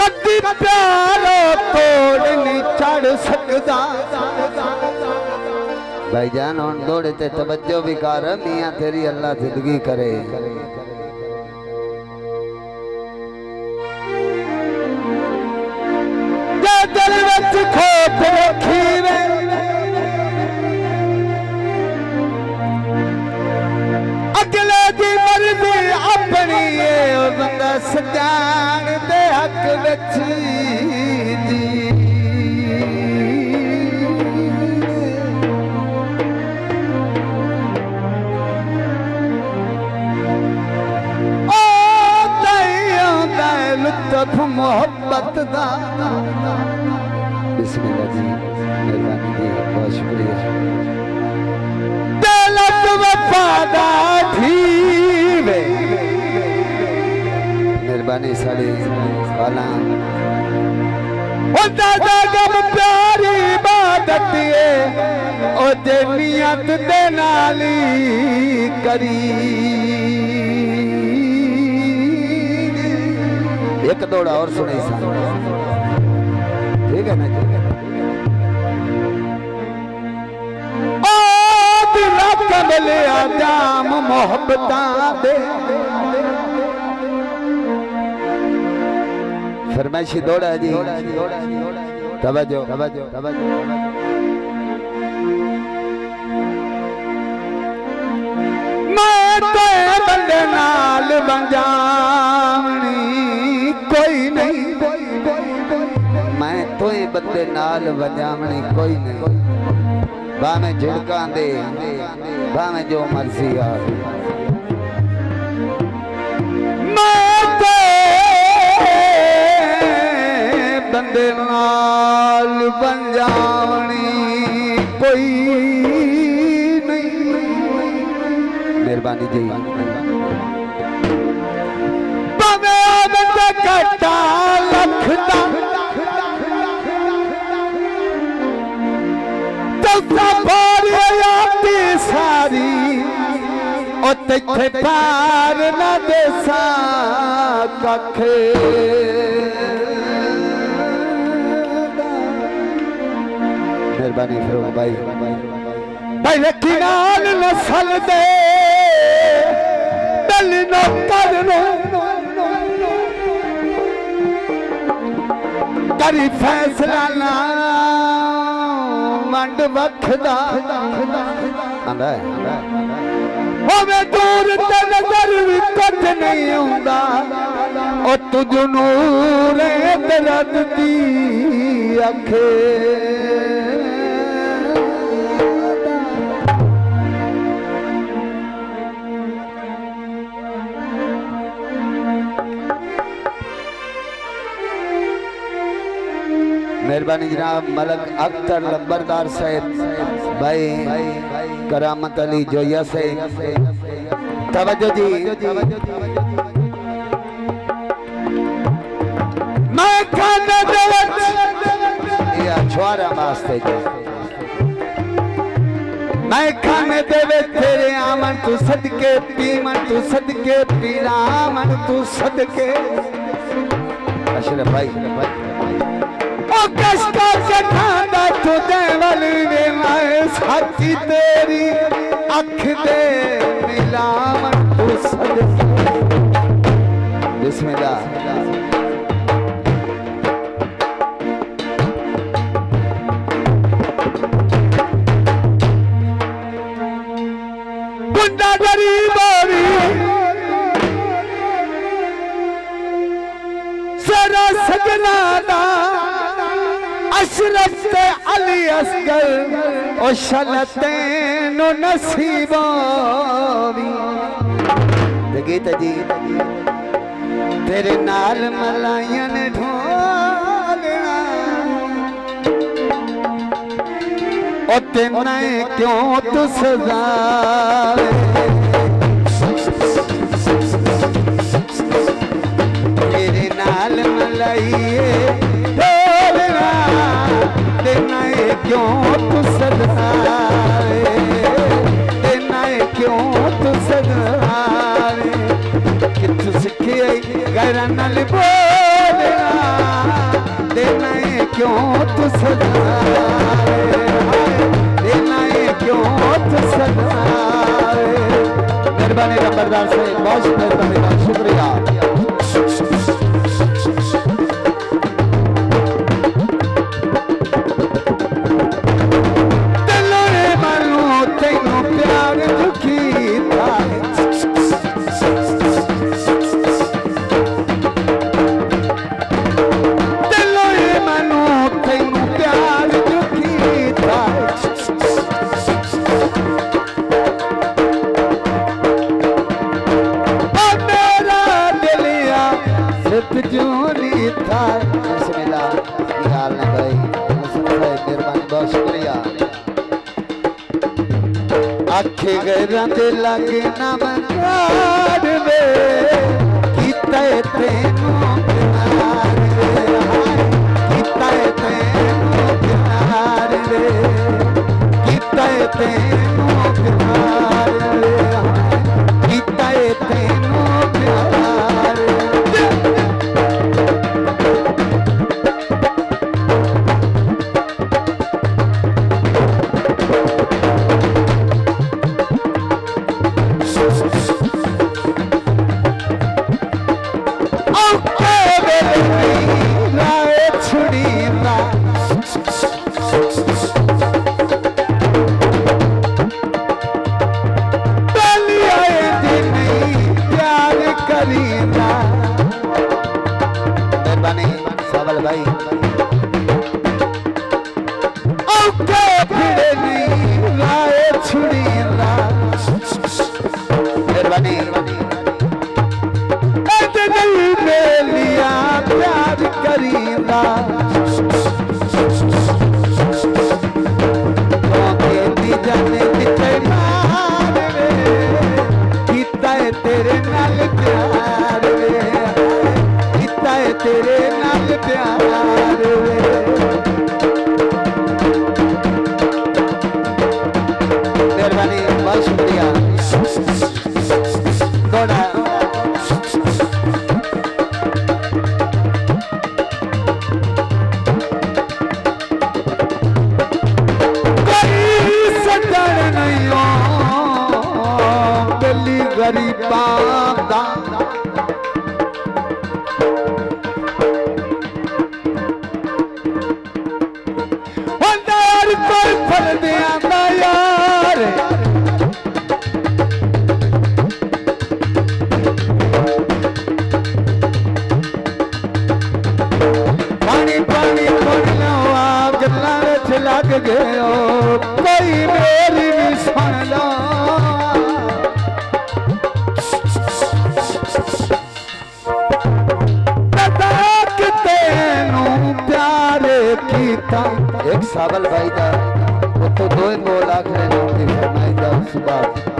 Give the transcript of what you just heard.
कदी प्यारो तोड़ नहीं चढ़ सकदा। भाईजान हुण दौड़े ते तवज्जो भी कर, मियां तेरी अल्लाह जिंदगी करे। दिल विच खोट रखी वे अगले दी मर्जी अपनी है, बंदा सजान दे हक विच जी। लुत्फ मोहब्बत दा। बिस्मिल्लाह जी, मेहरबानी जी, बहुत शुक्रिया। दिलत वफादा थीवे मेहरबानी साड़ी वाला ओ दादा गम प्यारी इबादत है ओ जे नियत दे नाली करी। एक दौड़ा और सुनाई सा, ठीक है ना? ओ दिला कमले आजाम मोहब्बता दे। फरमाइशी दौड़ा जी, तवज्जो तवज्जो तवज्जो। मैं तो बंदे नाल बंजावनी कोई नहीं, मैं तो बंदे नाल बजावनी कोई नहीं। भावें झुड़का दे, भावें जो मर्जी आ। मैं तो बंदे नाल बंजावनी कोई नहीं। मेहरबानी जी। कटा लखदा तसा बोरियाती सारी ओ तेथे पार न देसा कख। मेहरबानी करो भाई। भाई रखी नाल नसल दे दिल नो कर नो करी फैसला ना मंड वखदा। होवे दूर ते नजर भी कुछ नहीं आउंदा ओ तुझ नूर दर्द दी अखे। मेहरबानी जनाब मलक अख्तर लंबरदार साहब, भाई करामत अली जोया साहब, तवज्जो जी। मैं खाने दे ये छुआरा वास्ते जी। मैं खाने दे तेरे आमन तू सदके पीमन तू सदके पीरामन तू सदके। अशरफ भाई कष्ट चखांदा तुझे वाली वे मैं साथी तेरी अख दे मिलावन तू सदके। बिस्मिल्लाह। बुंदा गरीबोरी सरा सजना दा अशरफ ते अली असगर ओ शलते नो नसीबोवी। गीता जी तेरे नाल मलाइया ने ढोलना ओ तेना क्यों तू सजावे। तेरे नाल मलाइए ढोलना तेना क्यों तू सजावे। तेना क्यों तू सजावे। कि तू सीखे गैर नाल बोलना क्यों तू सजाए, देना है क्यों तू सजाए। मेहरबानी नंबरदार से बहुत मेहरबानी, शुक्रिया। जोली था बिस्मिल्लाह की हाल ने भाई मेहरबानी बहुत शुक्रिया। आखे गैरां दे लागे ना मनार वे कीता तेनू प्यार वे, कीता तेनू प्यार वे, कीता तेनू प्यार वे, कीता तेनू प्यार। तेरे नाल प्यार वे, कीता तेरे नाल प्यार वे। मेहरबानी बहुत शुक्रिया थोड़ा। गरीबां दा हुंदा यार कोई फर्द आंदा यार, पानी पानी बोलना गल्लां विच लग गए हो, कोई मेरी भी सुन लो। एक साबल भाई दा उत्तो 2 बोल आखरे नाम दी फरमाई दा सुबह